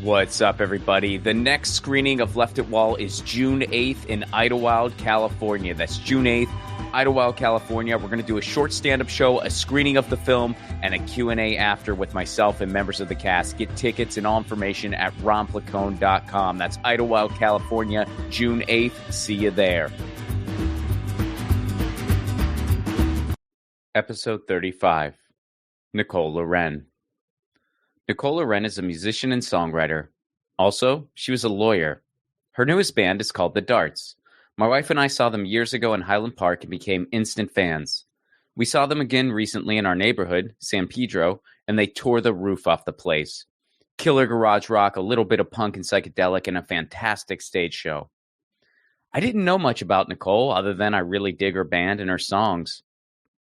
What's up, everybody? The next screening of Left at Wall is June 8th in Idlewild, California. That's June 8th, Idlewild, California. We're going to do a short stand-up show, a screening of the film, and a Q&A after with myself and members of the cast. Get tickets and all information at romplacone.com. That's Idlewild, California, June 8th. See you there. Episode 35. Nicole Laurenne. Nicole Laurenne is a musician and songwriter. Also, she was a lawyer. Her newest band is called The Darts. My wife and I saw them years ago in Highland Park and became instant fans. We saw them again recently in our neighborhood, San Pedro, and they tore the roof off the place. Killer garage rock, a little bit of punk and psychedelic, and a fantastic stage show. I didn't know much about Nicole other than I really dig her band and her songs.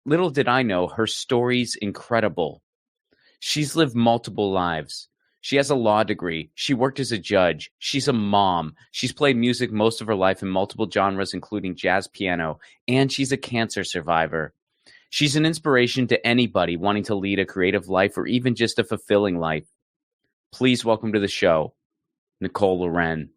Little did I know her story's incredible. She's lived multiple lives. She has a law degree. She worked as a judge. She's a mom. She's played music most of her life in multiple genres, including jazz piano, and she's a cancer survivor. She's an inspiration to anybody wanting to lead a creative life or even just a fulfilling life. Please welcome to the show, Nicole Laurenne.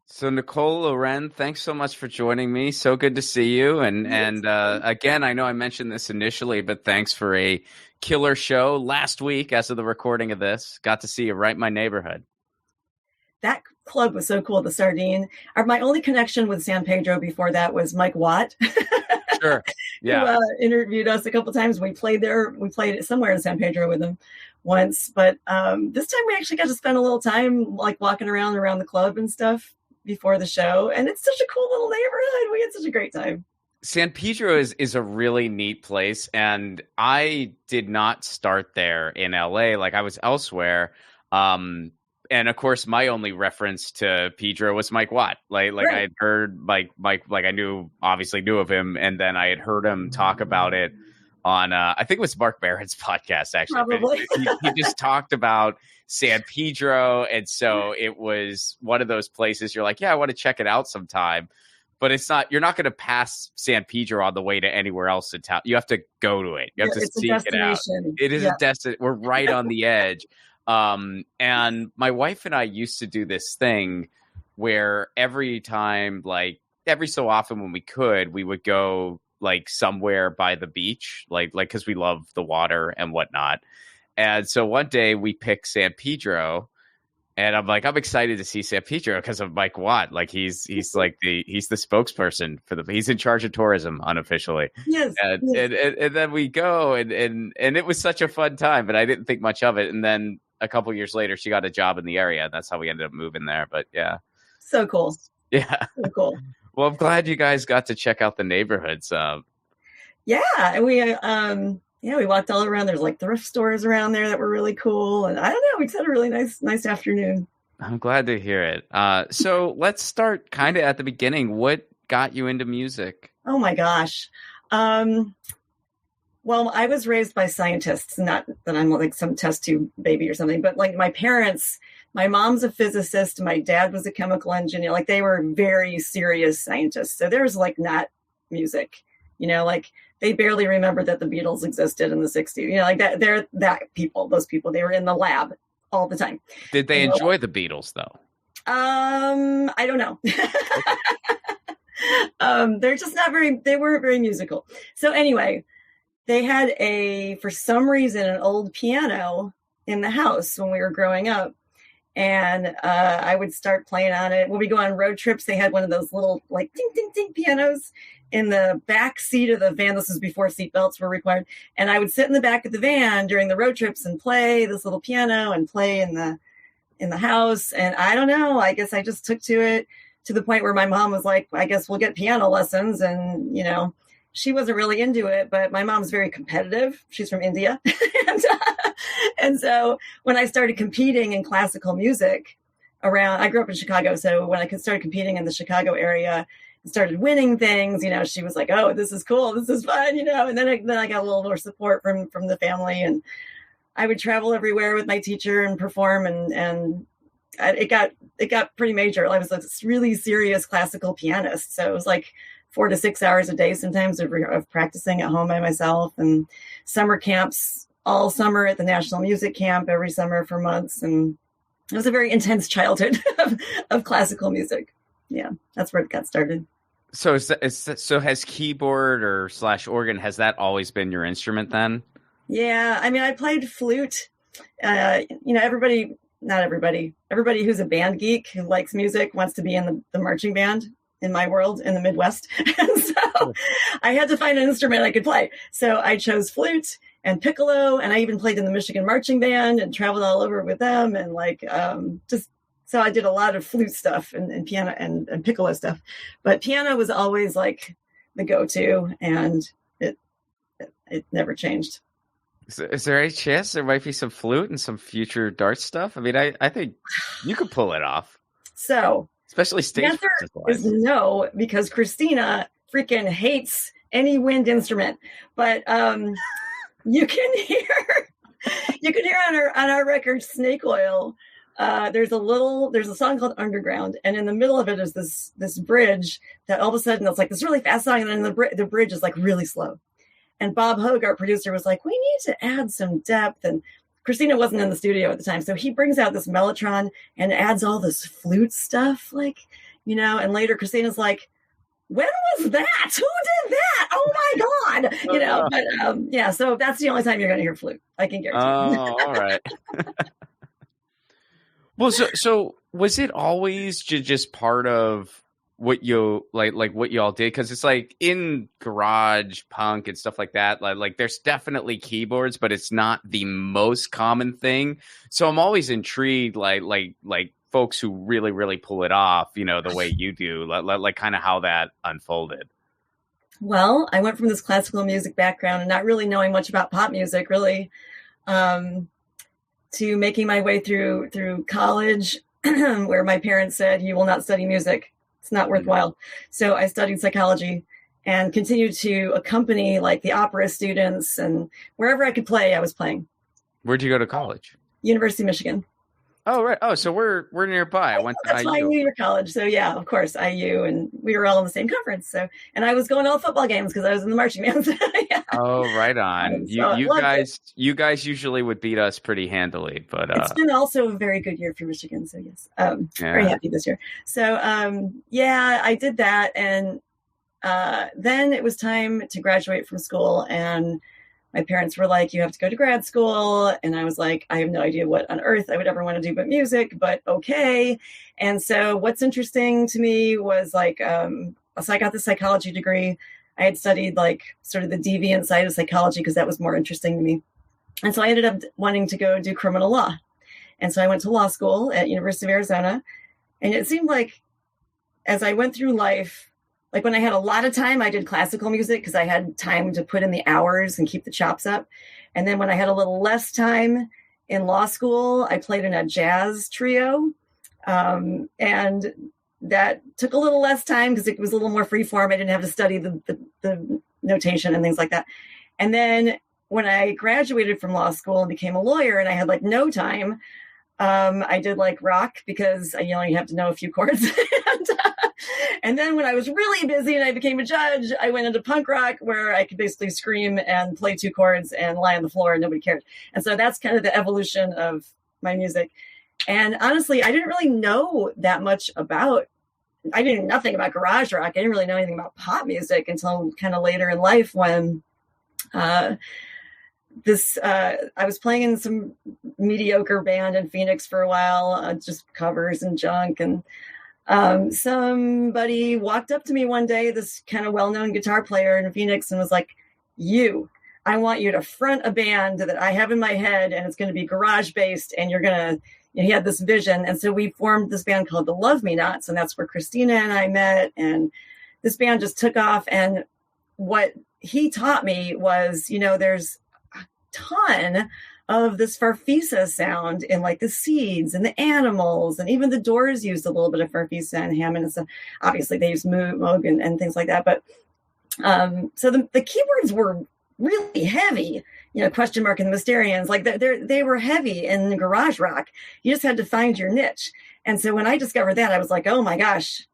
So Nicole Laurenne, thanks so much for joining me. So good to see you. And again, I know I mentioned this initially, but thanks for a killer show last week as of the recording of this. Got to see you right in my neighborhood. That club was so cool, the Sardine. My only connection with San Pedro before that was Mike Watt. Sure. Yeah. Who interviewed us a couple times. We played there. We played somewhere in San Pedro with him once. But this time we actually got to spend a little time like walking around the club and stuff before the show, and it's such a cool little neighborhood. We had such a great time. San Pedro is a really neat place, and I did not start there in LA. Like, I was elsewhere, and of course my only reference to Pedro was Mike Watt. Like right. I had heard Mike, like I obviously knew of him, and then I had heard him talk about it on I think it was Mark Barrett's podcast, actually. Probably. He just talked about San Pedro, and so it was one of those places you're like, yeah, I want to check it out sometime, but you're not going to pass San Pedro on the way to anywhere else in town. You have to go to it. You have to seek it out. It is a destination. We're right on the edge. And my wife and I used to do this thing where every so often when we could, we would go like somewhere by the beach, like because we love the water and whatnot. And so one day we picked San Pedro, and I'm excited to see San Pedro because of Mike Watt. Like he's the spokesperson he's in charge of tourism unofficially. Yes. And then we go and it was such a fun time, but I didn't think much of it. And then a couple years later, she got a job in the area. And that's how we ended up moving there. But yeah. So cool. Yeah. So cool. Well, I'm glad you guys got to check out the neighborhoods. Yeah. And we walked all around. There's like thrift stores around there that were really cool. And I don't know, we just had a really nice afternoon. I'm glad to hear it. So let's start kind of at the beginning. What got you into music? Oh my gosh. Well, I was raised by scientists, not that I'm like some test tube baby or something, but like my parents, my mom's a physicist. My dad was a chemical engineer. Like they were very serious scientists. So there's like not music, like they barely remember that the Beatles existed in the 60s. Like that, they're those people, they were in the lab all the time. Did they enjoy the Beatles though? I don't know. They're just they weren't very musical. So anyway, they had for some reason, an old piano in the house when we were growing up. And I would start playing on it. When we go on road trips, they had one of those little like ding, ding, ding pianos in the back seat of the van. This was before seatbelts were required. And I would sit in the back of the van during the road trips and play this little piano and play in the house. And I don't know, I guess I just took to it to the point where my mom was like, I guess we'll get piano lessons. And, she wasn't really into it, but my mom's very competitive. She's from India. And so when I started competing in classical music I grew up in Chicago. So when I started competing in the Chicago area and started winning things, she was like, oh, this is cool. This is fun, And then I got a little more support from the family, and I would travel everywhere with my teacher and perform. And it got pretty major. I was a really serious classical pianist. So it was like 4 to 6 hours a day sometimes of practicing at home by myself, and summer camps all summer at the National Music Camp every summer for months. And it was a very intense childhood of classical music. Yeah, that's where it got started. So so has keyboard or / organ, has that always been your instrument then? Yeah, I mean, I played flute. Not everybody who's a band geek who likes music wants to be in the marching band in my world in the Midwest. And so I had to find an instrument I could play. So I chose flute and piccolo, and I even played in the Michigan marching band and traveled all over with them. And so I did a lot of flute stuff and piano and piccolo stuff, but piano was always like the go-to, and it never changed. Is there any chance there might be some flute and some future dart stuff? I mean, I think you could pull it off. So, especially stage. The answer is no, because Christina freaking hates any wind instrument. But you can hear on our record Snake Oil. There's a song called Underground, and in the middle of it is this bridge that all of a sudden it's like this really fast song, and then the bridge is like really slow. And Bob Hogue, our producer, was like, we need to add some depth. And Christina wasn't in the studio at the time. So he brings out this Mellotron and adds all this flute stuff, and later Christina's like, when was that? Who did that? Oh my God. But so that's the only time you're going to hear flute. I can guarantee. Oh, all right. Well, so was it always just part of what you like what y'all did? Because it's like in garage punk and stuff like that, like there's definitely keyboards, but it's not the most common thing. So I'm always intrigued, like folks who really pull it off, the way you do, like kind of how that unfolded. Well, I went from this classical music background and not really knowing much about pop music, really, to making my way through college, where my parents said, "You will not study music. It's not worthwhile." So I studied psychology and continued to accompany like the opera students, and wherever I could play, I was playing. Where'd you go to college? University of Michigan. Oh, right. Oh, so we're nearby. I went to That's IU. my New York college. So yeah, of course, IU, and we were all in the same conference. So, and I was going to all football games because I was in the marching band. Yeah. Oh, right on. You guys usually would beat us pretty handily, but it's been also a very good year for Michigan. So yes, very happy this year. So I did that, and then it was time to graduate from school, and my parents were like, "You have to go to grad school." And I was like, I have no idea what on earth I would ever want to do but music, but okay. And so what's interesting to me was so I got the psychology degree. I had studied like sort of the deviant side of psychology because that was more interesting to me. And so I ended up wanting to go do criminal law. And so I went to law school at University of Arizona. And it seemed like as I went through life, like when I had a lot of time, I did classical music because I had time to put in the hours and keep the chops up. And then when I had a little less time in law school, I played in a jazz trio. And that took a little less time because it was a little more free form. I didn't have to study the notation and things like that. And then when I graduated from law school and became a lawyer and I had like no time, I did like rock because you only have to know a few chords. And then when I was really busy and I became a judge, I went into punk rock where I could basically scream and play 2 chords and lie on the floor and nobody cared. And so that's kind of the evolution of my music. And honestly, I didn't really know that much I knew nothing about garage rock. I didn't really know anything about pop music until kind of later in life when I was playing in some mediocre band in Phoenix for a while, just covers and junk. And somebody walked up to me one day, this kind of well-known guitar player in Phoenix, and was like, I want you to front a band that I have in my head, and it's going to be garage based, and he had this vision. And so we formed this band called the Love Me Nots, and that's where Christina and I met, and this band just took off. And what he taught me was, there's a ton of this farfisa sound in like the Seeds and the Animals, and even the Doors used a little bit of farfisa and Hammond and stuff. Obviously they used Moog and things like that. But so the keyboards were really heavy, Question Mark and the Mysterians, like they were heavy in garage rock. You just had to find your niche. And so when I discovered that, I was like, oh my gosh,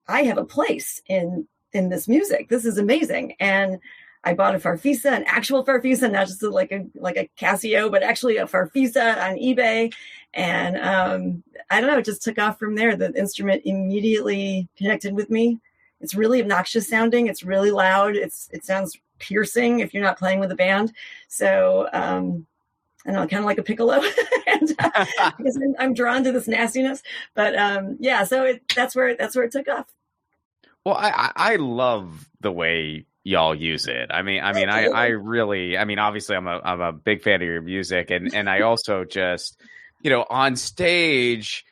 I have a place in in this music. This is amazing. And I bought a Farfisa, an actual Farfisa, not just like a Casio, but actually a Farfisa on eBay. And I don't know, it just took off from there. The instrument immediately connected with me. It's really obnoxious sounding. It's really loud. It sounds piercing if you're not playing with a band. So I don't know, kind of like a piccolo. And because I'm drawn to this nastiness. But so that's where it took off. Well, I love the way y'all use it. I mean, I really, obviously I'm a big fan of your music, and I also just, on stage,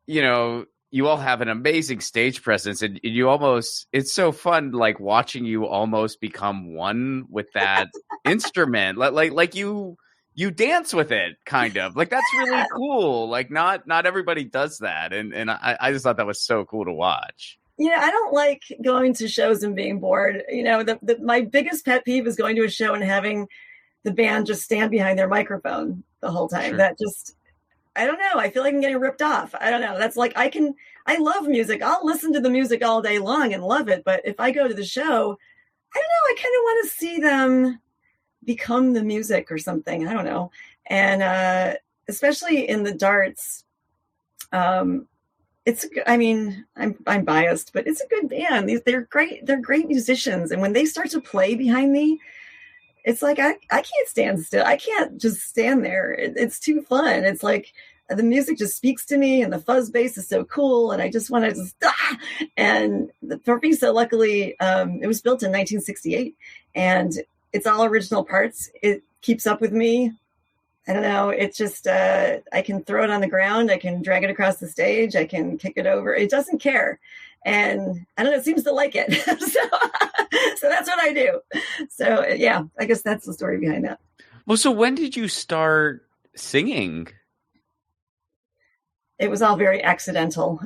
you all have an amazing stage presence, and you almost, it's so fun, like watching you almost become one with that instrument, like you dance with it, kind of like, that's really cool. Like not everybody does that. And I just thought that was so cool to watch. I don't like going to shows and being bored. My biggest pet peeve is going to a show and having the band just stand behind their microphone the whole time. Sure. That just, I don't know. I feel like I'm getting ripped off. I don't know. That's like, I love music. I'll listen to the music all day long and love it. But if I go to the show, I don't know. I kind of want to see them become the music or something. I don't know. And especially in the darts, I'm biased, but it's a good band. They're great. They're great musicians. And when they start to play behind me, it's like, I can't stand still. I can't just stand there. It's too fun. It's like the music just speaks to me, and the fuzz bass is so cool. And I just want to and the Farfisa, luckily, it was built in 1968 and it's all original parts. It keeps up with me. I don't know. It's just, I can throw it on the ground. I can drag it across the stage. I can kick it over. It doesn't care. And I don't know, it seems to like it. So that's what I do. So yeah, I guess that's the story behind that. Well, so when did you start singing? It was all very accidental.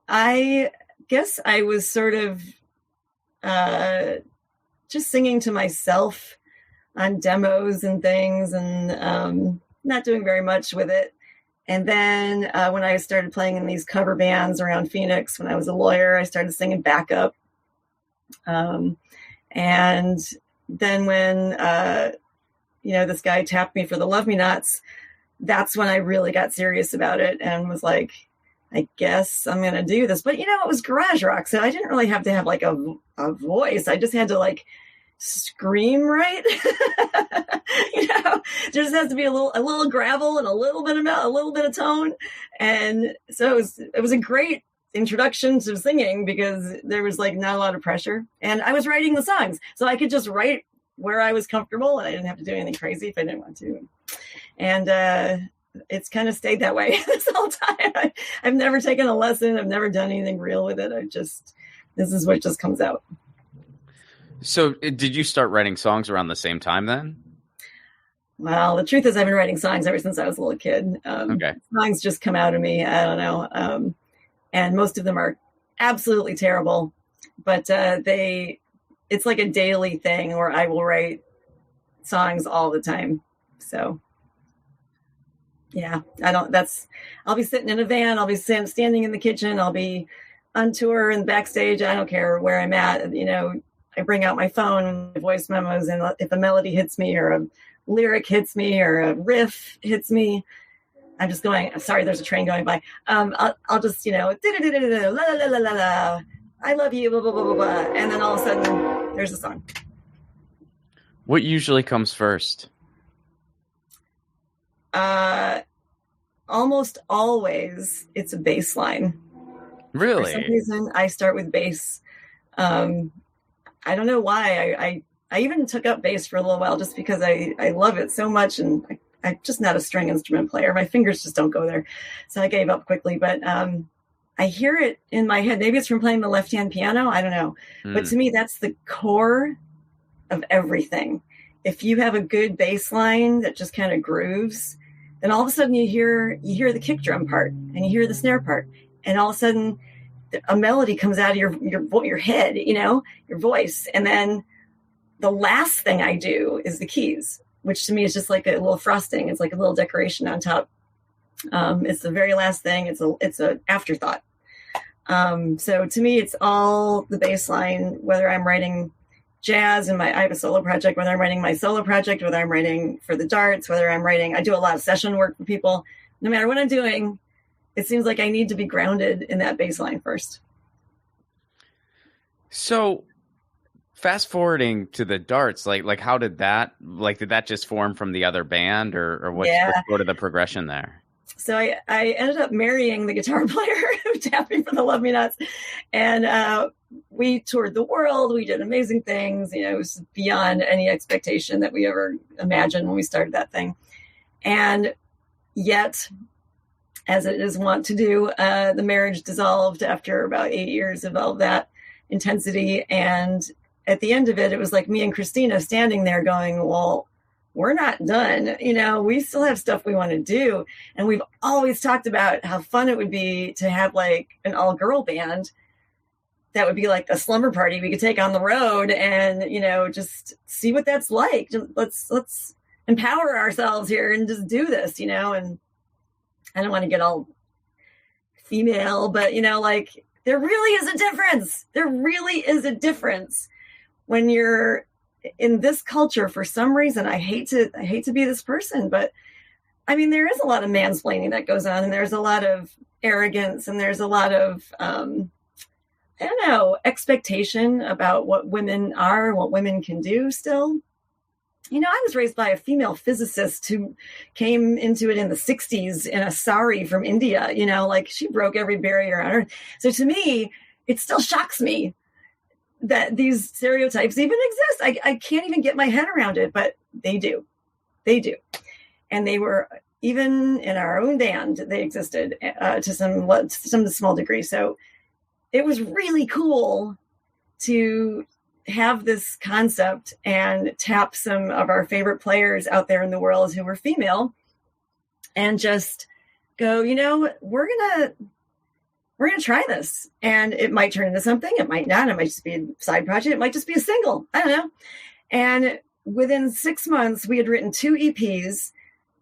I guess I was sort of just singing to myself on demos and things, and not doing very much with it. And then when I started playing in these cover bands around Phoenix, when I was a lawyer, I started singing backup. And then when, this guy tapped me for the Love Me Nots, that's when I really got serious about it and was like, I guess I'm going to do this. But, it was garage rock, so I didn't really have to have like a voice. I just had to like scream right. There just has to be a little gravel and a little bit of tone. And so it was a great introduction to singing because there was like not a lot of pressure, and I was writing the songs, so I could just write where I was comfortable and I didn't have to do anything crazy if I didn't want to. And it's kind of stayed that way this whole time. I've never taken a lesson. I've never done anything real with it. This is what just comes out. So did you start writing songs around the same time then? Well, the truth is I've been writing songs ever since I was a little kid. Okay. Songs just come out of me. I don't know. And most of them are absolutely terrible, but it's like a daily thing where I will write songs all the time. So yeah, I'll be sitting in a van. I'll be standing in the kitchen. I'll be on tour and backstage. I don't care where I'm at. I bring out my phone, my voice memos, and if a melody hits me or a lyric hits me or a riff hits me, I'm just going, sorry, there's a train going by. I'll just, la la la la la, I love you, blah, blah, blah, blah, blah. And then all of a sudden there's a song. What usually comes first? Almost always it's a bass line. Really? For some reason I start with bass. I don't know why. I even took up bass for a little while just because I love it so much, and I'm just not a string instrument player. My fingers just don't go there. So I gave up quickly, but I hear it in my head. Maybe it's from playing the left-hand piano. I don't know. But to me, that's the core of everything. If you have a good bass line that just kind of grooves, then all of a sudden you hear the kick drum part and you hear the snare part, and all of a sudden a melody comes out of your head, your voice. And then the last thing I do is the keys, which to me is just like a little frosting. It's like a little decoration on top. It's the very last thing. It's an afterthought. So to me, it's all the bass line, whether I'm writing jazz and I have a solo project, whether I'm writing my solo project, whether I'm writing for the Darts, whether I'm writing, I do a lot of session work for people. No matter what I'm doing, it seems like I need to be grounded in that bass line first. So fast forwarding to the Darts, like how did that just form from the other band, or what's sort of the progression there? So I ended up marrying the guitar player who tapped me for the Love Me Nots, and we toured the world. We did amazing things. It was beyond any expectation that we ever imagined when we started that thing. And yet, as it is wont to do, the marriage dissolved after about 8 years of all that intensity. And at the end of it, it was like me and Christina standing there going, well, we're not done. We still have stuff we want to do. And we've always talked about how fun it would be to have like an all girl band that would be like a slumber party we could take on the road and, just see what that's like. Let's empower ourselves here and just do this, and I don't want to get all female, but like there really is a difference. There really is a difference when you're in this culture. For some reason, I hate to be this person, but I mean, there is a lot of mansplaining that goes on, and there's a lot of arrogance, and there's a lot of, expectation about what women are, what women can do still. I was raised by a female physicist who came into it in the 60s in a sari from India, like she broke every barrier on earth. So to me, it still shocks me that these stereotypes even exist. I can't even get my head around it, but they do. They do. And they were, even in our own band, they existed to some small degree. So it was really cool to have this concept and tap some of our favorite players out there in the world who were female and just go, we're going to try this, and it might turn into something. It might not. It might just be a side project. It might just be a single. I don't know. And within 6 months, we had written 2 EPs.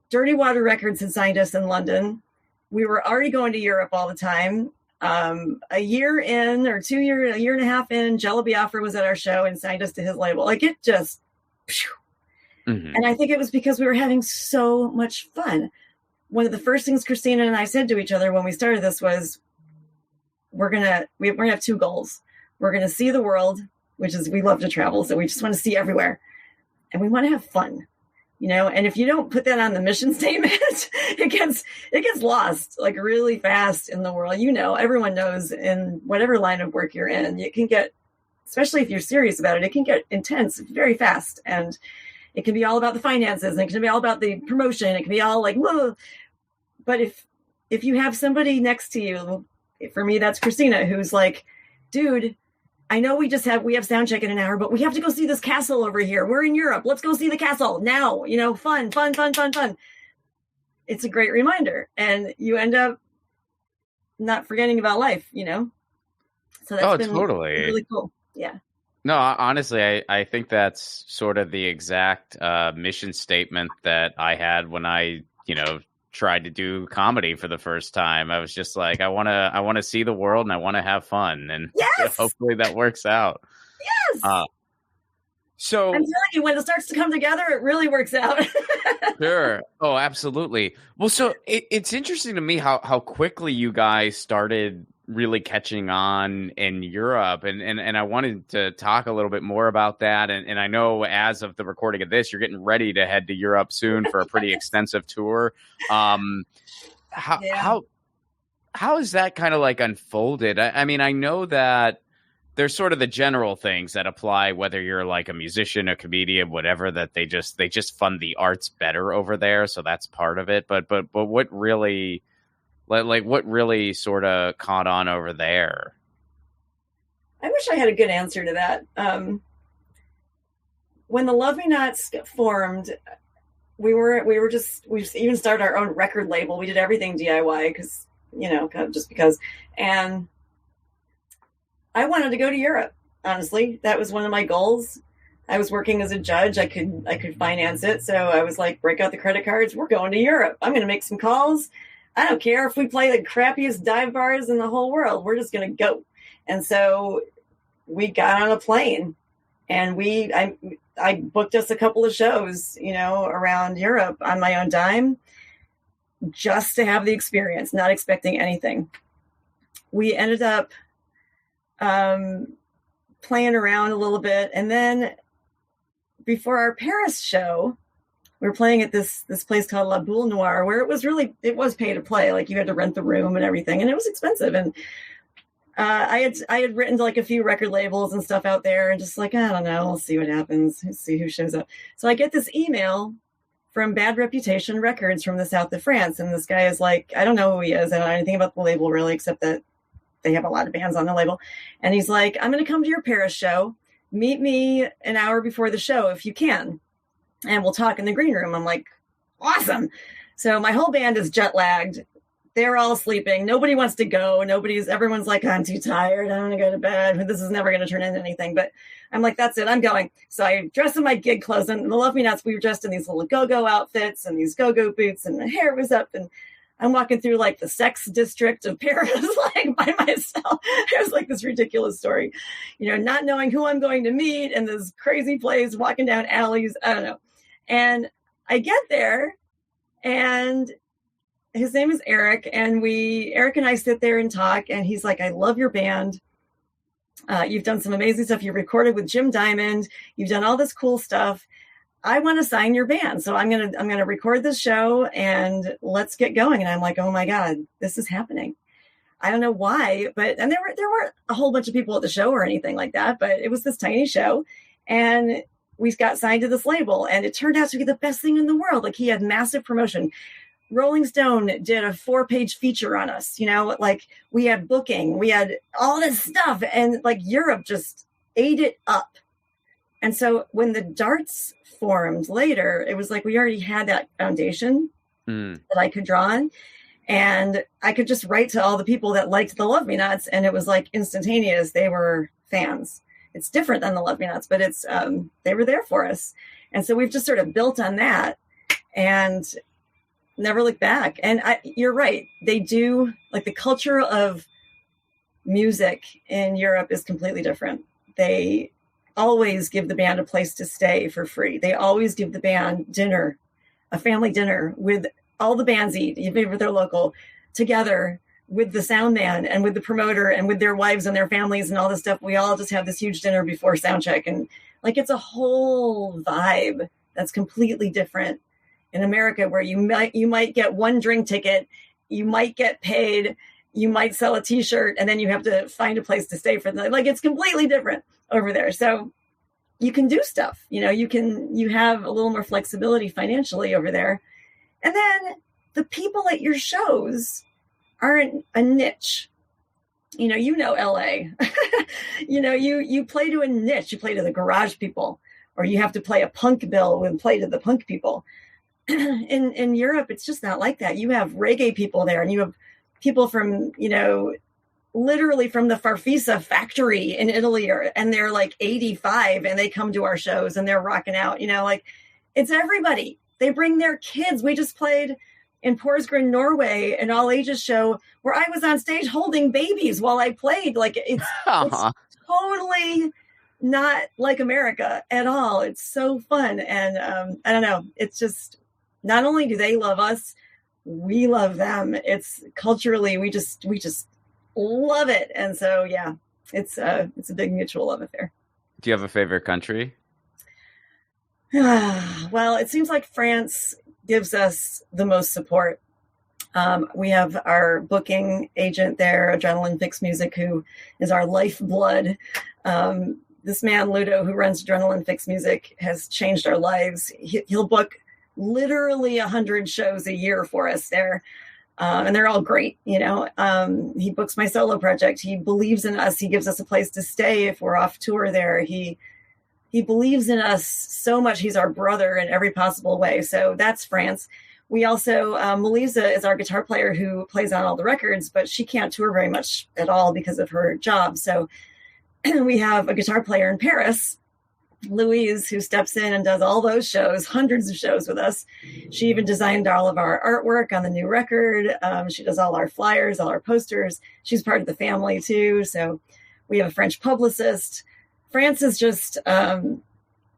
Dirty Water Records had signed us in London. We were already going to Europe all the time. A year in, or a year and a half in, Jello Biafra was at our show and signed us to his label. Like it just, mm-hmm. And I think it was because we were having so much fun. One of the first things Christina and I said to each other when we started this was, we're gonna have 2 goals. We're gonna see the world, which is, we love to travel, so we just want to see everywhere, and we want to have fun. And if you don't put that on the mission statement, it gets lost like really fast in the world. Everyone knows in whatever line of work you're in, it can get, especially if you're serious about it, it can get intense very fast. And it can be all about the finances, and it can be all about the promotion. It can be all like, whoa. But if you have somebody next to you, for me, that's Christina, who's like, dude, I know we have sound check in an hour, but we have to go see this castle over here. We're in Europe. Let's go see the castle now. Fun. It's a great reminder. And you end up not forgetting about life, So that's been totally really cool. Yeah. No, honestly, I think that's sort of the exact mission statement that I had when I, tried to do comedy for the first time. I was just like, I want to see the world, and I want to have fun, and yes! Hopefully that works out. Yes. So I'm telling you, when it starts to come together, it really works out. Sure. Oh, absolutely. Well, so it's interesting to me how quickly you guys started really catching on in Europe, and I wanted to talk a little bit more about that. And I know as of the recording of this, you're getting ready to head to Europe soon for a pretty extensive tour. How is that kind of like unfolded? I mean, I know that there's sort of the general things that apply, whether you're like a musician, a comedian, whatever, that they just fund the arts better over there. So that's part of it. But what really, like what really sort of caught on over there? I wish I had a good answer to that. When the Love Me Nots formed, we even started our own record label. We did everything DIY because, just because. And I wanted to go to Europe. Honestly, that was one of my goals. I was working as a judge. I could finance it. So I was like, break out the credit cards. We're going to Europe. I'm going to make some calls. I don't care if we play the crappiest dive bars in the whole world. We're just going to go. And so we got on a plane and I booked us a couple of shows, around Europe on my own dime, just to have the experience, not expecting anything. We ended up playing around a little bit. And then before our Paris show, we were playing at this place called La Boule Noire, where it was pay to play. Like, you had to rent the room and everything, and it was expensive. And I had written to like a few record labels and stuff out there, and just like, I don't know, we'll see what happens, we'll see who shows up. So I get this email from Bad Reputation Records from the south of France, and this guy is like, I don't know who he is, I don't know anything about the label really, except that they have a lot of bands on the label. And he's like, I'm going to come to your Paris show. Meet me an hour before the show if you can, and we'll talk in the green room. I'm like, awesome. So my whole band is jet lagged. They're all sleeping. Nobody wants to go. Everyone's like, I'm too tired. I want to go to bed. This is never going to turn into anything. But I'm like, that's it. I'm going. So I dressed in my gig clothes, and the Love Me Nots, we were dressed in these little go-go outfits and these go-go boots, and the hair was up, and I'm walking through like the sex district of Paris, like by myself. It was like this ridiculous story, not knowing who I'm going to meet in this crazy place, walking down alleys. I don't know. And I get there, and his name is Eric, and Eric and I sit there and talk, and he's like, I love your band. You've done some amazing stuff. You recorded with Jim Diamond. You've done all this cool stuff. I want to sign your band. So I'm going to record this show, and let's get going. And I'm like, oh my God, this is happening. I don't know why, and there weren't a whole bunch of people at the show or anything like that, but it was this tiny show, and we got signed to this label, and it turned out to be the best thing in the world. Like, he had massive promotion. Rolling Stone did a 4-page feature on us, like, we had booking, we had all this stuff, and like Europe just ate it up. And so when the Darts formed later, it was like we already had that foundation that I could draw on, and I could just write to all the people that liked the Love Me Nots, and it was like instantaneous. They were fans. It's different than the Love Me Nots, but it's they were there for us. And so we've just sort of built on that and never looked back. And you're right. They do, like, the culture of music in Europe is completely different. They always give the band a place to stay for free. They always give the band dinner, a family dinner with all the bands eat, even if they're local, together with the sound man and with the promoter and with their wives and their families and all this stuff. We all just have this huge dinner before sound check. And like, it's a whole vibe that's completely different in America, where you might get one drink ticket, you might get paid, you might sell a t-shirt, and then you have to find a place to stay for the, like, it's completely different over there. So you can do stuff, you have a little more flexibility financially over there. And then the people at your shows aren't a niche. LA, you play to a niche, you play to the garage people, or you have to play a punk bill and play to the punk people. In Europe, it's just not like that. You have reggae people there, and you have people from, literally from the Farfisa factory in Italy, and they're like 85 and they come to our shows and they're rocking out, like, it's everybody. They bring their kids. We just played in Porsgrunn, Norway, an all ages show where I was on stage holding babies while I played. Like, it's totally not like America at all. It's so fun. And I don't know. It's just, not only do they love us, we love them. It's culturally, we just love it. And so, yeah, it's a big mutual love affair. Do you have a favorite country? Well, it seems like France gives us the most support. We have our booking agent there, Adrenaline Fix Music, who is our lifeblood. This man, Ludo, who runs Adrenaline Fix Music, has changed our lives. He'll book literally 100 shows a year for us there. And they're all great. He books my solo project. He believes in us. He gives us a place to stay if we're off tour there. He believes in us so much. He's our brother in every possible way. So that's France. We also, Melissa is our guitar player who plays on all the records, but she can't tour very much at all because of her job. So we have a guitar player in Paris Louise, who steps in and does all those shows, hundreds of shows with us. She even designed all of our artwork on the new record. She does all our flyers, all our posters. She's part of the family too. So we have a French publicist. France is just,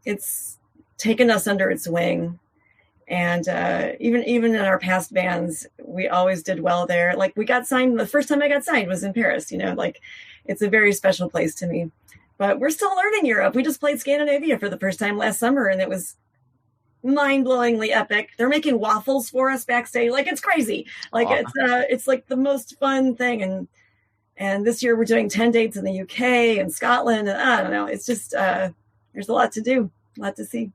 it's taken us under its wing. And even in our past bands, we always did well there. Like we got signed, the first time I got signed was in Paris, like it's a very special place to me. But we're still learning Europe. We just played Scandinavia for the first time last summer, and it was mind-blowingly epic. They're making waffles for us backstage. Like, it's crazy. Like, it's like the most fun thing. And this year we're doing 10 dates in the UK and Scotland. And I don't know. It's just, there's a lot to do, a lot to see.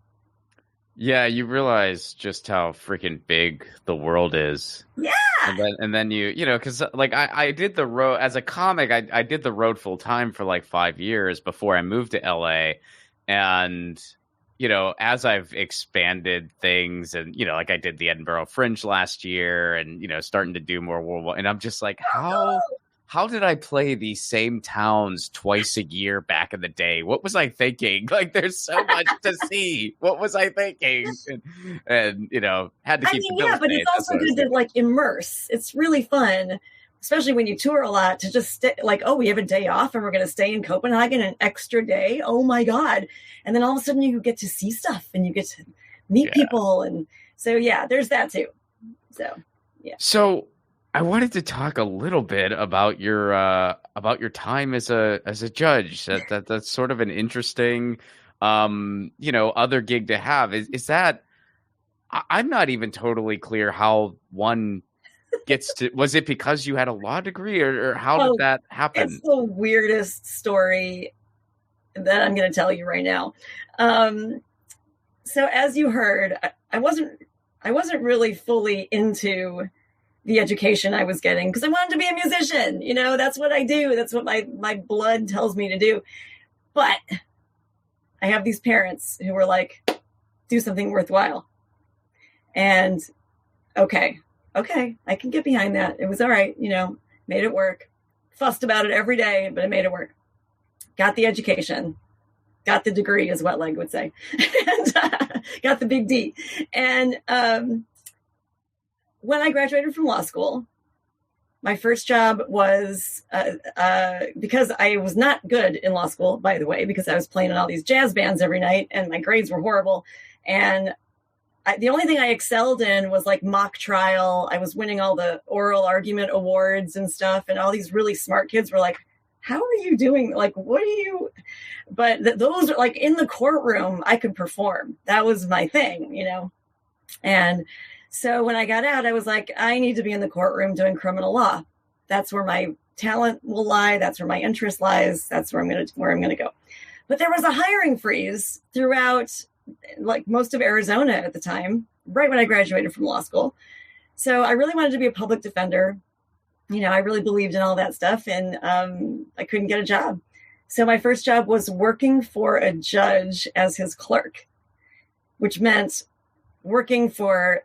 Yeah, you realize just how freaking big the world is. Yeah. And then because like I did the road as a comic, I did the road full time for like 5 years before I moved to LA. And, as I've expanded things and, like I did the Edinburgh Fringe last year and, starting to do more worldwide. And I'm just like, how did I play these same towns twice a year back in the day? What was I thinking? Like, there's so much to see. What was I thinking? And had to keep the bills but paid. it's also good to like immerse. It's really fun, especially when you tour a lot, to just stay, like, oh, we have a day off and we're going to stay in Copenhagen an extra day. Oh my God. And then all of a sudden you get to see stuff and you get to meet people. And so, yeah, there's that too. So, yeah. So I wanted to talk a little bit about your time as a judge. That's sort of an interesting, other gig to have. Is that? I'm not even totally clear how one gets to. Was it because you had a law degree, or how did that happen? It's the weirdest story that I'm going to tell you right now. So as you heard, I wasn't really fully into the education I was getting because I wanted to be a musician. That's what I do. That's what my blood tells me to do. But I have these parents who were like, do something worthwhile. And okay, I can get behind that. It was all right. Made it work. Fussed about it every day, but I made it work. Got the education, got the degree, as Wet Leg would say, and got the big D. And, when I graduated from law school, my first job was because I was not good in law school, by the way, because I was playing in all these jazz bands every night and my grades were horrible. And the only thing I excelled in was like mock trial. I was winning all the oral argument awards and stuff. And all these really smart kids were like, how are you doing? Like, what do you? But those are like in the courtroom, I could perform. That was my thing, And so when I got out, I was like, I need to be in the courtroom doing criminal law. That's where my talent will lie. That's where my interest lies. That's where I'm going to go. But there was a hiring freeze throughout like most of Arizona at the time, right when I graduated from law school. So I really wanted to be a public defender. I really believed in all that stuff, and I couldn't get a job. So my first job was working for a judge as his clerk, which meant working for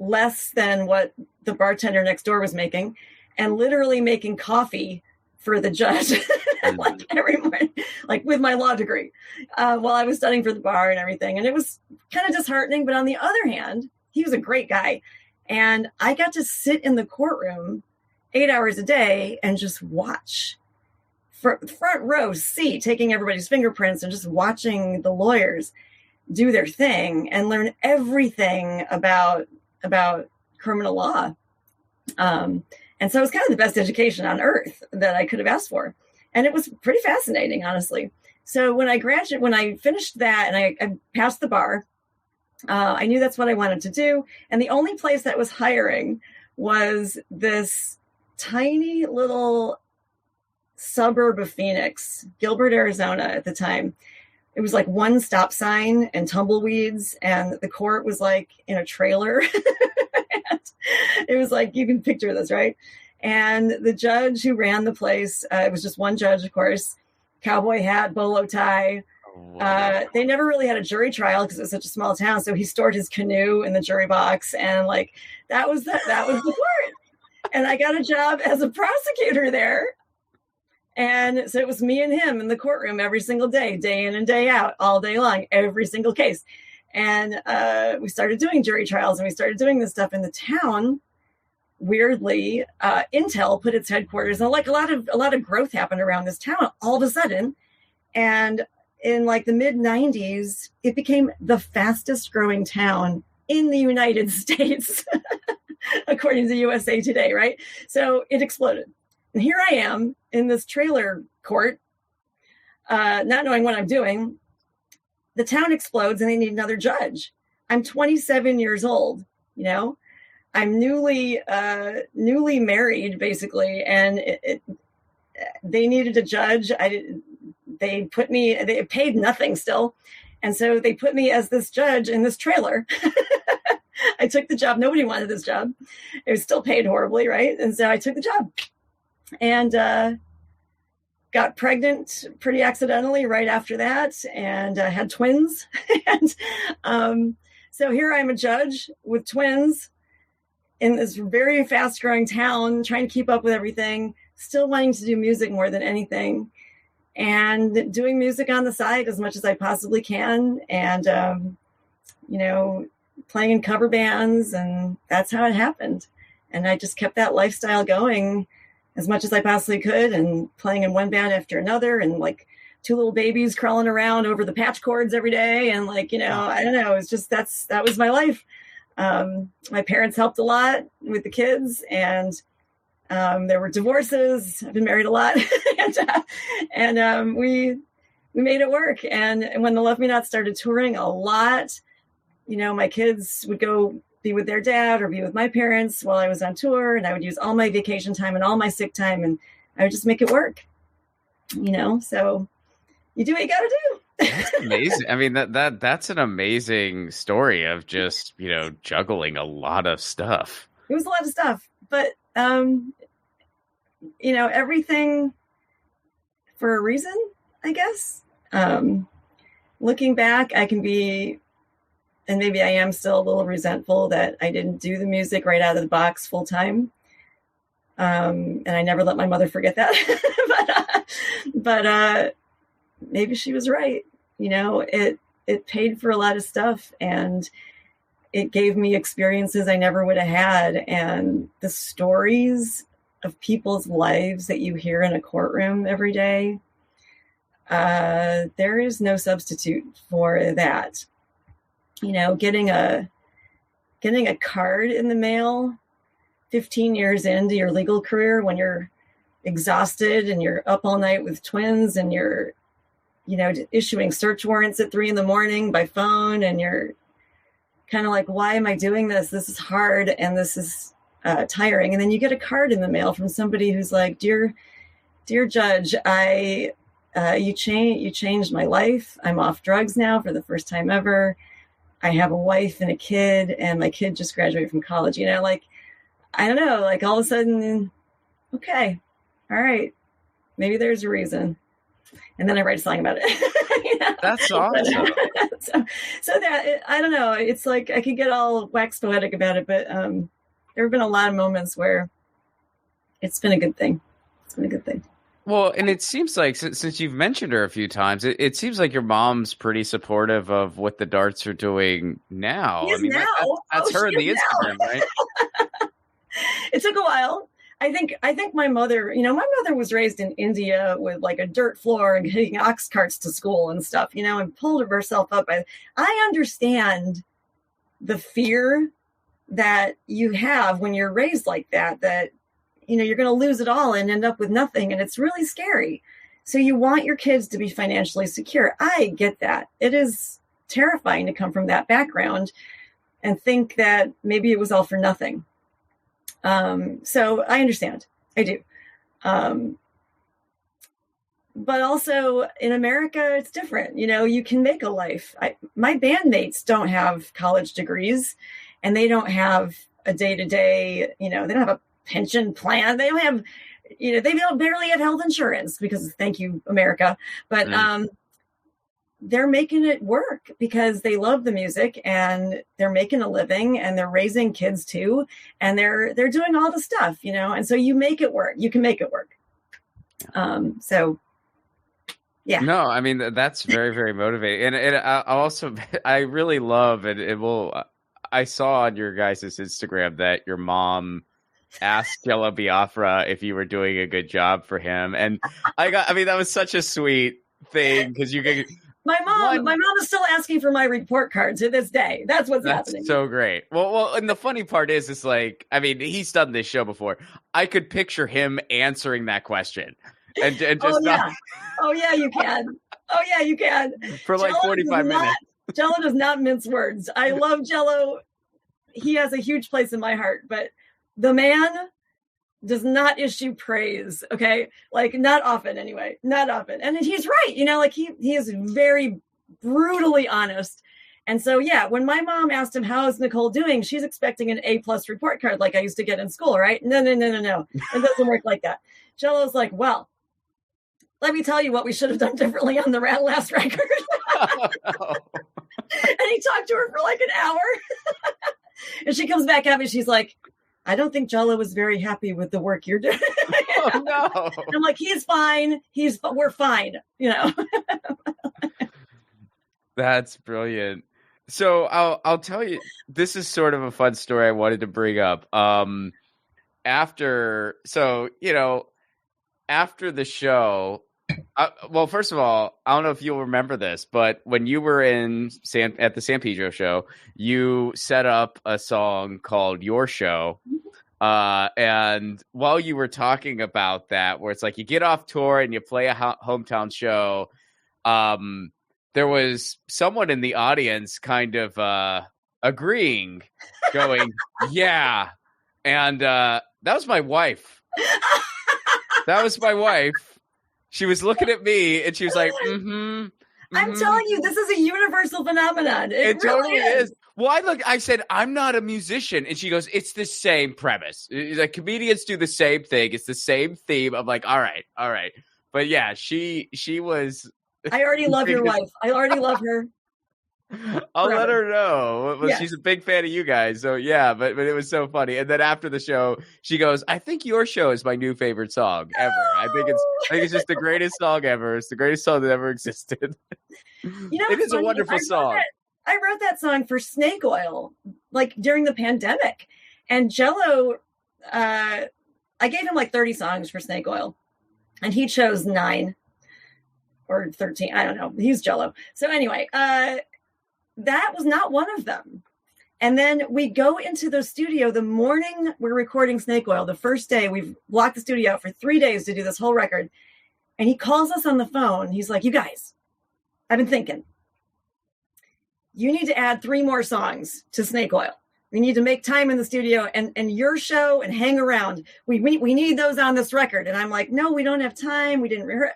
less than what the bartender next door was making and literally making coffee for the judge like every morning, like with my law degree, while I was studying for the bar and everything. And it was kind of disheartening. But on the other hand, he was a great guy. And I got to sit in the courtroom 8 hours a day and just watch front row seat, taking everybody's fingerprints and just watching the lawyers do their thing and learn everything about criminal law. And so it was kind of the best education on earth that I could have asked for. And it was pretty fascinating, honestly. So when I finished that and I passed the bar, I knew that's what I wanted to do. And the only place that was hiring was this tiny little suburb of Phoenix, Gilbert, Arizona at the time. It was like one stop sign and tumbleweeds, and the court was like in a trailer. It was like, you can picture this, right? And the judge who ran the place, it was just one judge, of course, cowboy hat, bolo tie. They never really had a jury trial because it was such a small town. So he stored his canoe in the jury box, and like that was the court. And I got a job as a prosecutor there. And so it was me and him in the courtroom every single day, day in and day out, all day long, every single case. And we started doing jury trials, and we started doing this stuff in the town. Weirdly, Intel put its headquarters, and like a lot of growth happened around this town all of a sudden. And in like the mid 90s, it became the fastest growing town in the United States, according to USA Today, right? So it exploded. And here I am in this trailer court, not knowing what I'm doing. The town explodes and they need another judge. I'm 27 years old, you know, I'm newly married basically. And they needed a judge. They paid nothing still. And so they put me as this judge in this trailer. I took the job. Nobody wanted this job. It was still paid horribly, right? And so I took the job and got pregnant pretty accidentally right after that, and had twins. And so here I'm a judge with twins in this very fast growing town, trying to keep up with everything, still wanting to do music more than anything, and doing music on the side as much as I possibly can. And, you know, playing in cover bands, and that's how it happened. And I just kept that lifestyle going as much as I possibly could, and playing in one band after another, and like two little babies crawling around over the patch cords every day. And like, you know, I don't know, it's just, that was my life. My parents helped a lot with the kids, and there were divorces. I've been married a lot. and we made it work. And when the Love Me Not started touring a lot, you know, my kids would go be with their dad or be with my parents while I was on tour, and I would use all my vacation time and all my sick time, and I would just make it work, you know. So you do what you got to do. That's amazing. I mean, that's an amazing story of just, you know, juggling a lot of stuff. It was a lot of stuff, but you know, everything for a reason, I guess. Looking back, I can be, and maybe I am still a little resentful that I didn't do the music right out of the box full time. And I never let my mother forget that. but maybe she was right. You know, it paid for a lot of stuff, and it gave me experiences I never would have had. And the stories of people's lives that you hear in a courtroom every day, there is no substitute for that. You know, getting a card in the mail 15 years into your legal career, when you're exhausted and you're up all night with twins, and you're, you know, issuing search warrants at 3 a.m. by phone, and you're kind of like, why am I doing this? This is hard, and this is tiring. And then you get a card in the mail from somebody who's like, dear judge, you changed my life. I'm off drugs now for the first time ever. I have a wife and a kid, and my kid just graduated from college. You know, like, I don't know, like all of a sudden, okay, all right, maybe there's a reason. And then I write a song about it. You know? That's awesome. so that, I don't know, it's like I could get all wax poetic about it, but there have been a lot of moments where it's been a good thing. It's been a good thing. Well, and it seems like, since you've mentioned her a few times, it seems like your mom's pretty supportive of what the Darts are doing now. I mean, that's her in the Instagram, right? It took a while. I think my mother, you know, my mother was raised in India with like a dirt floor and taking ox carts to school and stuff, you know, and pulled herself up. I understand the fear that you have when you're raised like that, you know, you're going to lose it all and end up with nothing. And it's really scary. So you want your kids to be financially secure. I get that. It is terrifying to come from that background and think that maybe it was all for nothing. So I understand. I do. But also in America, it's different. You know, you can make a life. My bandmates don't have college degrees, and they don't have a day-to-day, you know, they don't have a pension plan. They don't have, you know, they don't barely have health insurance because, thank you, America. But they're making it work because they love the music, and they're making a living, and they're raising kids too, and they're doing all the stuff, you know. And so you make it work. You can make it work. So yeah. No, I mean, that's very, very motivating. And I also, I really love I saw on your guys' Instagram that your mom asked Jello Biafra if you were doing a good job for him. And I mean, that was such a sweet thing because you could. My mom is still asking for my report card to this day. That's happening. So great. Well, and the funny part is, it's like, I mean, he's done this show before. I could picture him answering that question. And just oh yeah, you can. For like 45 minutes. Jello does not mince words. I love Jello. He has a huge place in my heart, but the man does not issue praise. Okay. Like not often anyway, not often. And he's right. Like he is very brutally honest. And so, yeah, when my mom asked him, how is Nicole doing? She's expecting an A+ report card like I used to get in school, right? No. It doesn't work like that. Jello's like, well, let me tell you what we should have done differently on the last record. And he talked to her for like an hour. And she comes back at me. She's like, I don't think Jello was very happy with the work you're doing. Oh, no. I'm like, he's fine. We're fine. That's brilliant. So I'll tell you, this is sort of a fun story I wanted to bring up. After the show, well, first of all, I don't know if you'll remember this, but when you were at the San Pedro show, you set up a song called Your Show. And while you were talking about that, where it's like you get off tour and you play a hometown show, there was someone in the audience kind of agreeing, going, yeah. And that was my wife. She was looking at me and she was like, mm-hmm. I'm telling you, this is a universal phenomenon. It really totally is. Well, I said, I'm not a musician. And she goes, it's the same premise. Like comedians do the same thing. It's the same theme. I'm like, all right. But yeah, she was. I already love your wife. I already love her. I'll let her know. Well, she's a big fan of you guys. So yeah, but it was so funny. And then after the show, she goes, I think Your Show is my new favorite song ever. I think it's just the greatest song ever. It's the greatest song that ever existed. It is a wonderful song. I wrote that song for Snake Oil, like during the pandemic. And Jello, I gave him like 30 songs for Snake Oil. And he chose 9 or 13. I don't know. He's Jello. So anyway, that was not one of them. And then we go into the studio the morning we're recording Snake Oil. The first day, we've blocked the studio out for 3 days to do this whole record. And he calls us on the phone. He's like, you guys, I've been thinking. You need to add 3 more songs to Snake Oil. We need to make time in the studio and Your Show and Hang Around. We need those on this record. And I'm like, no, we don't have time. We didn't rehearse.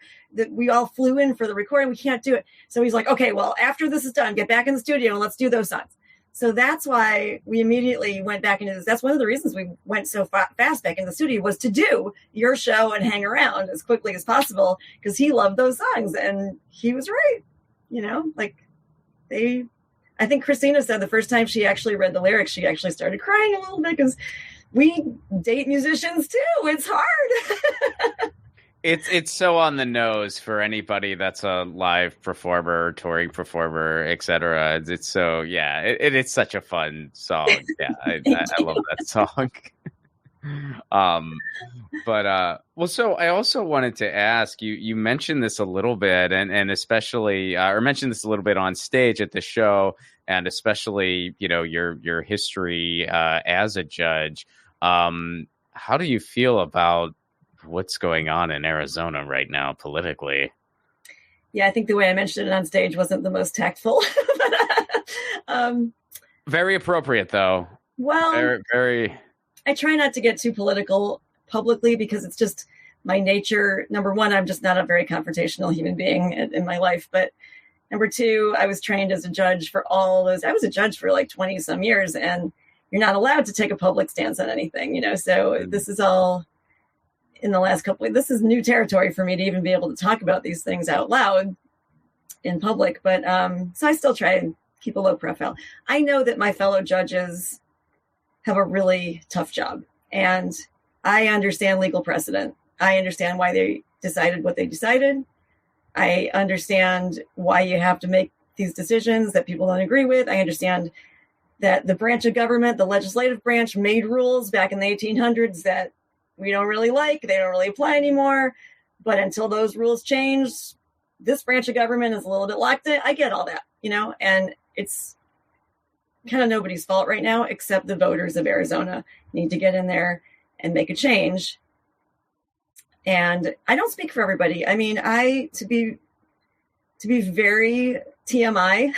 We all flew in for the recording. We can't do it. So he's like, okay, well, after this is done, get back in the studio and let's do those songs. So that's why we immediately went back into this. That's one of the reasons we went so fast back in the studio, was to do Your Show and Hang Around as quickly as possible, because he loved those songs. And he was right. I think Christina said the first time she actually read the lyrics, she actually started crying a little bit, because we date musicians too. It's hard. It's so on the nose for anybody that's a live performer, touring performer, etc. It's so, yeah, it's such a fun song. Yeah, I love that song. So I also wanted to ask you mentioned this a little bit, and especially or mentioned this a little bit on stage at the show, and especially your history as a judge. How do you feel about what's going on in Arizona right now politically? Yeah, I think the way I mentioned it on stage wasn't the most tactful. Very appropriate, though. Well, very, very. I try not to get too political publicly, because it's just my nature. Number one, I'm just not a very confrontational human being in my life. But number two, I was trained as a judge for all those. I was a judge for like 20 some years, and you're not allowed to take a public stance on anything, So this is all in the last couple of, this is new territory for me to even be able to talk about these things out loud in public. But so I still try and keep a low profile. I know that my fellow judges have a really tough job, and I understand legal precedent. I understand why they decided what they decided. I understand why you have to make these decisions that people don't agree with. I understand that the branch of government, the legislative branch, made rules back in the 1800s that we don't really like. They don't really apply anymore. But until those rules change, this branch of government is a little bit locked in. I get all that, and it's kind of nobody's fault right now, except the voters of Arizona need to get in there and make a change. And I don't speak for everybody. I mean, to be very TMI,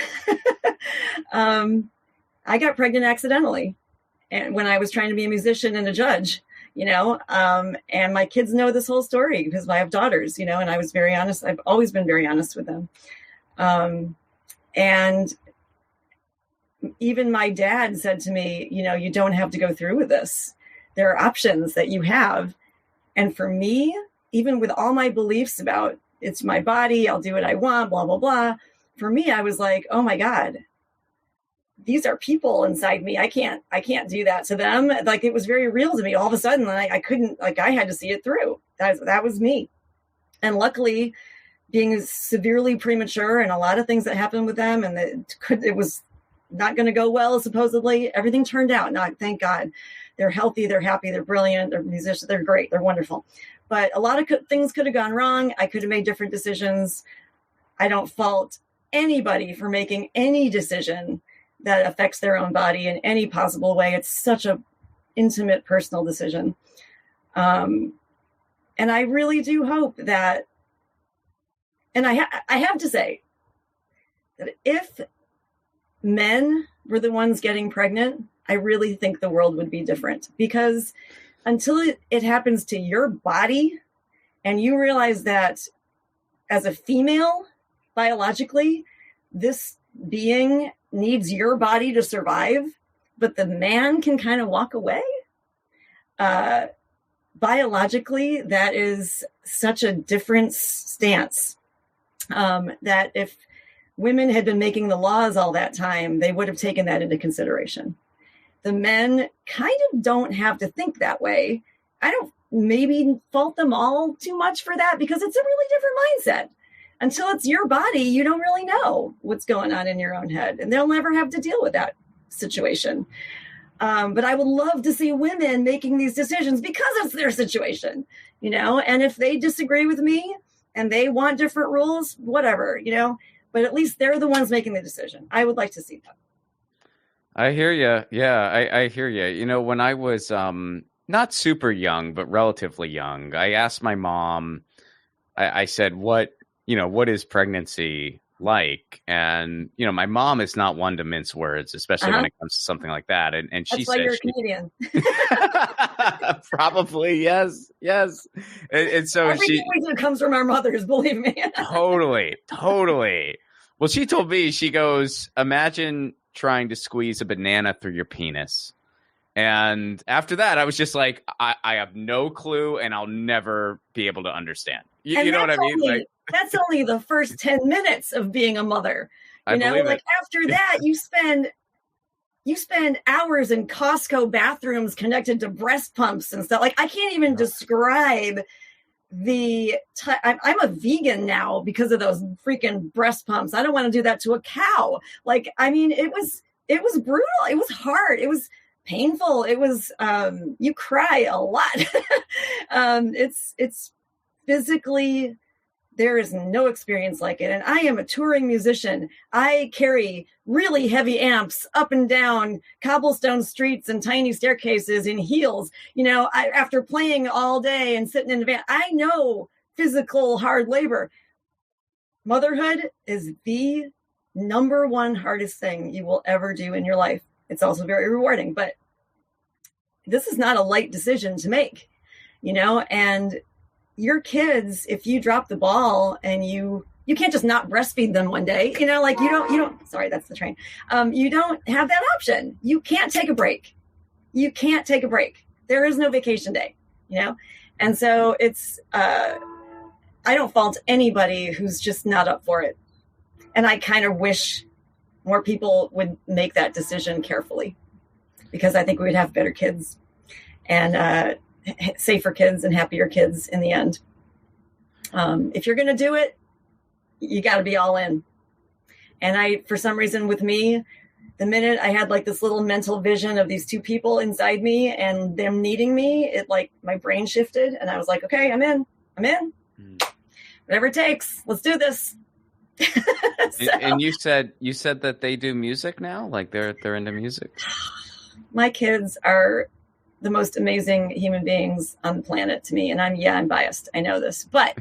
I got pregnant accidentally, and when I was trying to be a musician and a judge, and my kids know this whole story because I have daughters, and I was very honest. I've always been very honest with them. And even my dad said to me, you don't have to go through with this. There are options that you have. And for me, even with all my beliefs about it's my body, I'll do what I want, blah, blah, blah. For me, I was like, oh my God, these are people inside me. I can't do that to them. Like, it was very real to me. All of a sudden, I couldn't, I had to see it through. That was me. And luckily, being severely premature and a lot of things that happened with them, and it was not going to go well, supposedly, everything turned out. Not, thank God. They're healthy, they're happy, they're brilliant, they're musicians, they're great, they're wonderful. But a lot of things could have gone wrong. I could have made different decisions. I don't fault anybody for making any decision that affects their own body in any possible way. It's such a intimate, personal decision. And I really do hope that, and I have to say that if men were the ones getting pregnant, I really think the world would be different, because until it happens to your body and you realize that as a female, biologically, this being needs your body to survive, but the man can kind of walk away. Biologically, that is such a different stance, that if women had been making the laws all that time, they would have taken that into consideration. The men kind of don't have to think that way. I don't maybe fault them all too much for that, because it's a really different mindset. Until it's your body, you don't really know what's going on in your own head, and they'll never have to deal with that situation. But I would love to see women making these decisions because it's their situation, and if they disagree with me and they want different rules, whatever, but at least they're the ones making the decision. I would like to see that. I hear you. Yeah, I hear you. When I was not super young, but relatively young, I asked my mom, I said, what is pregnancy like? And, my mom is not one to mince words, especially when it comes to something like that. And she said, you're a Canadian. Probably, yes. And so everything we do comes from our mothers, believe me. Totally. Well, she told me, she goes, imagine trying to squeeze a banana through your penis. And after that, I was just like, I have no clue, and I'll never be able to understand. You know what I mean? That's only the first 10 minutes of being a mother. After that, you spend hours in Costco bathrooms connected to breast pumps and stuff. Like, I can't even describe I'm a vegan now because of those freaking breast pumps. I don't want to do that to a cow. Like, I mean, it was brutal. It was hard. It was painful. It was, you cry a lot. It's physically, there is no experience like it. And I am a touring musician. I carry really heavy amps up and down cobblestone streets and tiny staircases in heels. After playing all day and sitting in the van, I know physical hard labor. Motherhood is the number one hardest thing you will ever do in your life. It's also very rewarding, but this is not a light decision to make, and your kids, if you drop the ball and you can't just not breastfeed them one day, you don't, sorry, that's the train. You don't have that option. You can't take a break. There is no vacation day, And so it's, I don't fault anybody who's just not up for it. And I kind of wish more people would make that decision carefully, because I think we would have better kids and safer kids and happier kids in the end. If you're going to do it, you got to be all in. And for some reason with me, the minute I had like this little mental vision of these two people inside me and them needing me, it like my brain shifted and I was like, okay, I'm in. Whatever it takes, let's do this. And you said that they do music now, like they're into music. My kids are the most amazing human beings on the planet to me, and I'm biased. I know this, but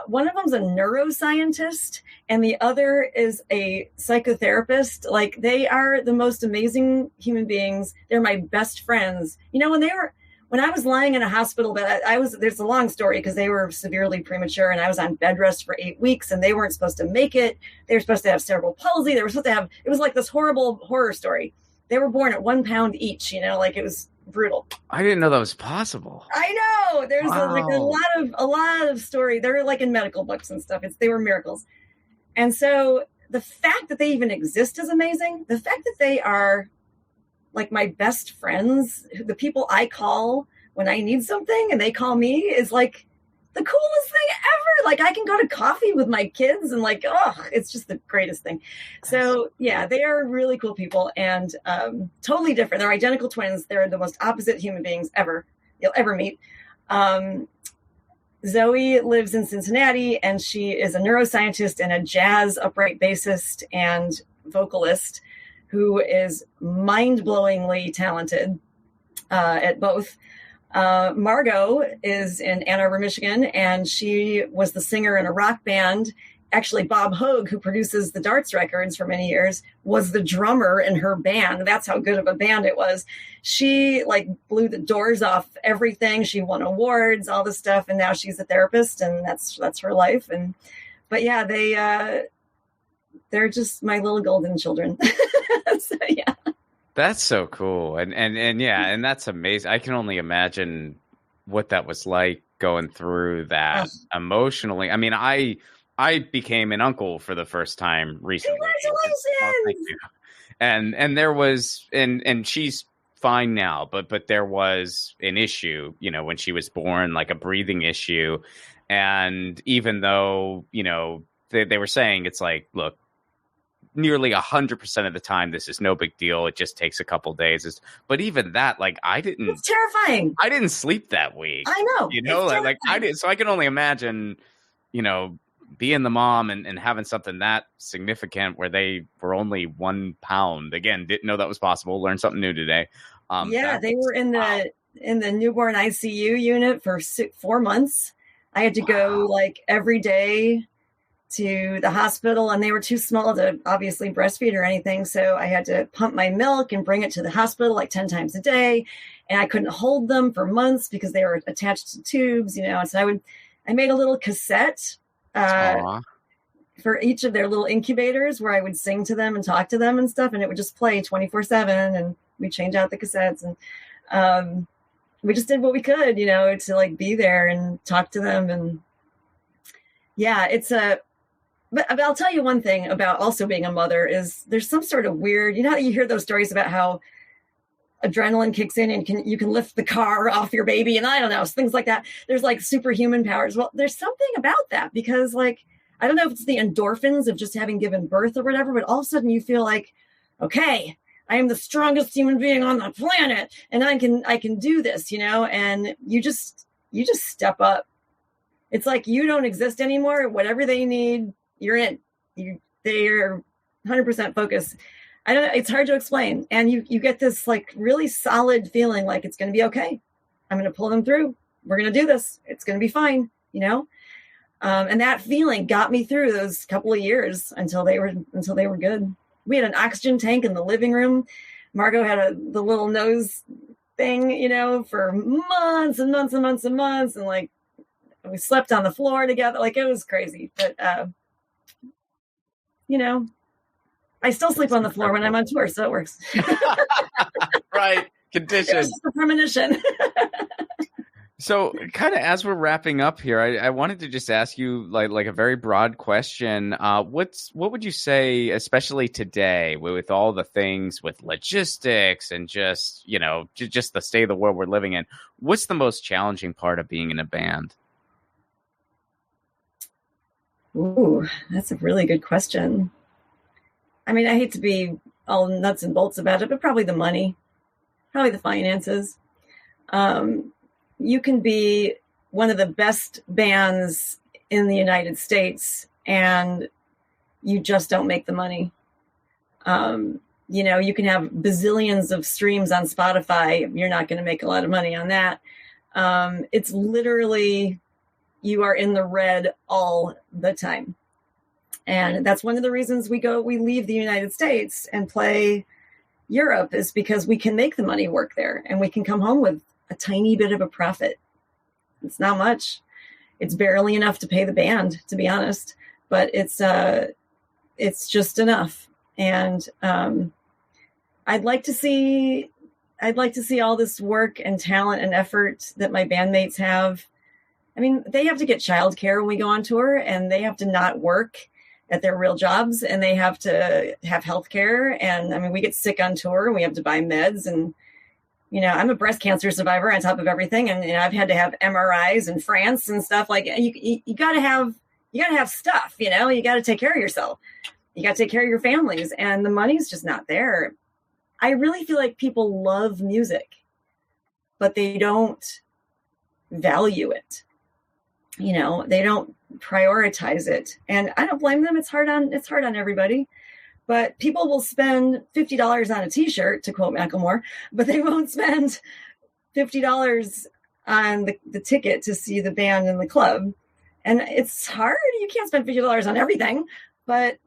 one of them's a neuroscientist, and the other is a psychotherapist. Like, they are the most amazing human beings. They're my best friends. You know, when I was lying in a hospital bed, there's a long story because they were severely premature and I was on bed rest for 8 weeks and they weren't supposed to make it. They were supposed to have cerebral palsy. They were supposed to have, it was like this horrible horror story. They were born at 1 pound each, you know, like it was brutal. I didn't know that was possible. I know. There's a lot of story. They're like in medical books and stuff. They were miracles. And so the fact that they even exist is amazing. The fact that they are like my best friends, the people I call when I need something and they call me, is like the coolest thing ever. Like, I can go to coffee with my kids and like, oh, it's just the greatest thing. So yeah, they are really cool people and totally different. They're identical twins. They're the most opposite human beings you'll ever meet. Zoe lives in Cincinnati and she is a neuroscientist and a jazz upright bassist and vocalist who is mind-blowingly talented at both. Margot is in Ann Arbor, Michigan, and she was the singer in a rock band. Actually, Bob Hogue, who produces the Darts records for many years, was the drummer in her band. That's how good of a band it was. She like blew the doors off everything. She won awards, all this stuff, and now she's a therapist, and that's her life. But yeah, they're just my little golden children. So, yeah. That's so cool. And yeah, and that's amazing. I can only imagine what that was like going through that emotionally. I mean, I became an uncle for the first time recently. Congratulations! Oh, thank you. And there was and she's fine now, but there was an issue, you know, when she was born, like a breathing issue. And even though, you know, they were saying it's like, look, nearly 100% of the time, this is no big deal. It just takes a couple days. But even that, like, it's terrifying. I didn't sleep that week. I know. You know, like I did. So I can only imagine, you know, being the mom and having something that significant where they were only 1 pound. Again, didn't know that was possible. Learned something new today. They were in the newborn ICU unit for 4 months. I had to go like every day to the hospital, and they were too small to obviously breastfeed or anything. So I had to pump my milk and bring it to the hospital like 10 times a day. And I couldn't hold them for months because they were attached to tubes, you know. And so I made a little cassette for each of their little incubators where I would sing to them and talk to them and stuff. And it would just play 24/7, and we'd change out the cassettes. And we just did what we could, you know, to like be there and talk to them. And yeah, but I'll tell you one thing about also being a mother is there's some sort of weird, you know how you hear those stories about how adrenaline kicks in and you can lift the car off your baby and I don't know, things like that. There's like superhuman powers. Well, there's something about that because like, I don't know if it's the endorphins of just having given birth or whatever, but all of a sudden you feel like, okay, I am the strongest human being on the planet and I can do this, you know, and you just step up. It's like you don't exist anymore. Whatever they need, you're in. They're 100% focused. I don't know. It's hard to explain. And you get this like really solid feeling like it's going to be okay. I'm going to pull them through. We're going to do this. It's going to be fine, you know? And that feeling got me through those couple of years until they were good. We had an oxygen tank in the living room. Margot had the little nose thing, you know, for months and months and months and months. And like, we slept on the floor together. Like, it was crazy. But, you know, I still sleep on the floor when I'm on tour, so it works. Right. Condition. It's just a premonition. So kind of as we're wrapping up here, I wanted to just ask you like a very broad question. What would you say, especially today with all the things with logistics and just, you know, just the state of the world we're living in, what's the most challenging part of being in a band? Ooh, that's a really good question. I mean, I hate to be all nuts and bolts about it, but probably the money, probably the finances. You can be one of the best bands in the United States and you just don't make the money. You can have bazillions of streams on Spotify. You're not going to make a lot of money on that. It's literally, you are in the red all the time. And that's one of the reasons we leave the United States and play Europe, is because we can make the money work there and we can come home with a tiny bit of a profit. It's not much. It's barely enough to pay the band, to be honest, but it's just enough. And I'd like to see all this work and talent and effort that my bandmates have. I mean, they have to get childcare when we go on tour, and they have to not work at their real jobs, and they have to have health care. And I mean, we get sick on tour and we have to buy meds. And, I'm a breast cancer survivor on top of everything. And I've had to have MRIs in France and stuff. Like, you gotta have stuff, you got to take care of yourself. You got to take care of your families, and the money's just not there. I really feel like people love music, but they don't value it. They don't prioritize it. And I don't blame them. It's hard on everybody. But people will spend $50 on a t-shirt, to quote Macklemore, but they won't spend $50 on the ticket to see the band in the club. And it's hard. You can't spend $50 on everything. But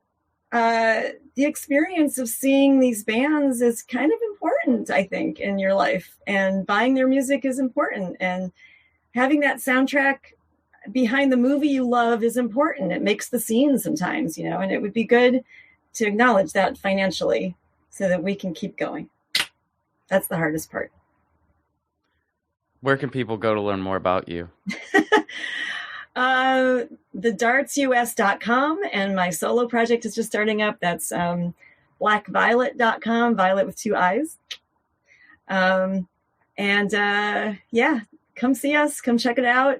the experience of seeing these bands is kind of important, I think, in your life. And buying their music is important. And having that soundtrack behind the movie you love is important. It makes the scene sometimes, and it would be good to acknowledge that financially so that we can keep going. That's the hardest part. Where can people go to learn more about you? thedartsus.com, and my solo project is just starting up. That's blackviolet.com, violet with 2 eyes. Come see us, come check it out.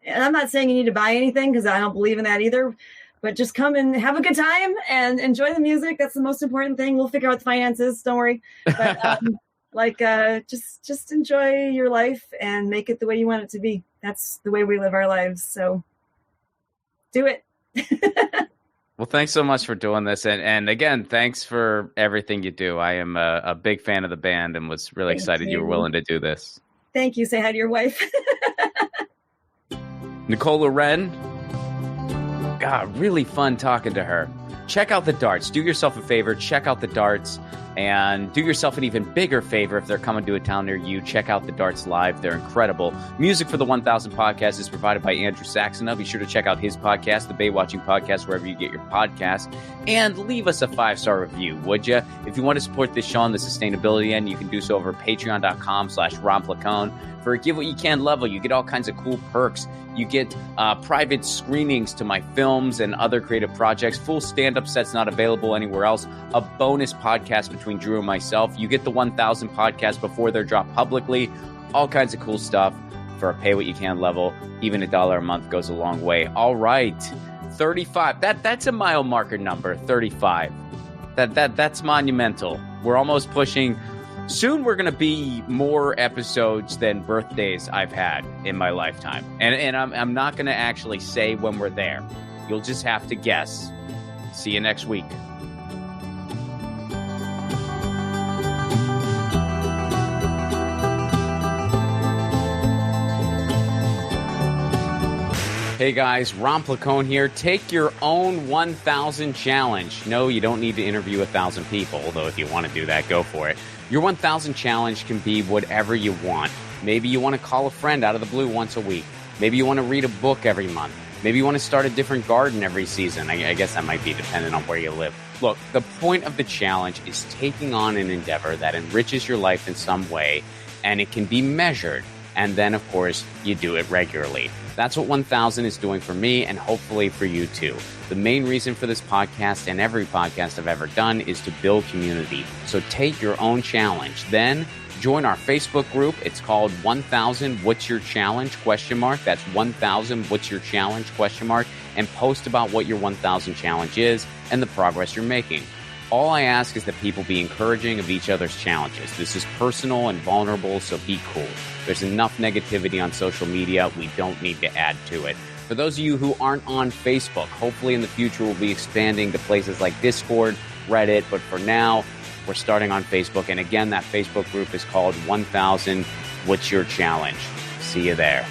And I'm not saying you need to buy anything, because I don't believe in that either, but just come and have a good time and enjoy the music. That's the most important thing. We'll figure out the finances. Don't worry. But just enjoy your life and make it the way you want it to be. That's the way we live our lives. So do it. Well, thanks so much for doing this. And again, thanks for everything you do. I am a big fan of the band and was really excited you were willing to do this. Thank you. Say hi to your wife. Nicole Laurenne. God, really fun talking to her. Check out the Darts. Do yourself a favor. Check out the Darts. And do yourself an even bigger favor if they're coming to a town near you. Check out the Darts live. They're incredible. Music for the 1000 Podcast is provided by Andrew Saxena. Be sure to check out his podcast, the Baywatching Podcast, wherever you get your podcasts. And leave us a 5-star review, would you? If you want to support this show on the sustainability end, you can do so over patreon.com/romplacone. For a Give What You Can level, you get all kinds of cool perks. You get private screenings to my films and other creative projects, full stand-up sets not available anywhere else, a bonus podcast between Drew and myself. You get the 1000 podcasts before they're dropped publicly, all kinds of cool stuff for a Pay What You Can level. Even $1 a month goes a long way. All right, 35. That's a mile marker number, 35. That's monumental. We're almost pushing. Soon we're going to be more episodes than birthdays I've had in my lifetime. And I'm not going to actually say when we're there. You'll just have to guess. See you next week. Hey guys, Ron Placone here. Take your own 1000 challenge. No, you don't need to interview 1,000 people, although if you want to do that, go for it. Your 1000 challenge can be whatever you want. Maybe you want to call a friend out of the blue once a week. Maybe you want to read a book every month. Maybe you want to start a different garden every season. I guess that might be dependent on where you live. Look, the point of the challenge is taking on an endeavor that enriches your life in some way, and it can be measured. And then, of course, you do it regularly. That's what 1000 is doing for me and hopefully for you too. The main reason for this podcast and every podcast I've ever done is to build community. So take your own challenge. Then join our Facebook group. It's called 1000 What's Your Challenge? ? That's 1000 What's Your Challenge ? And post about what your 1000 challenge is and the progress you're making. All I ask is that people be encouraging of each other's challenges. This is personal and vulnerable, so be cool. There's enough negativity on social media. We don't need to add to it. For those of you who aren't on Facebook, hopefully in the future we'll be expanding to places like Discord, Reddit, but for now, we're starting on Facebook. And again, that Facebook group is called 1000 What's Your Challenge? See you there.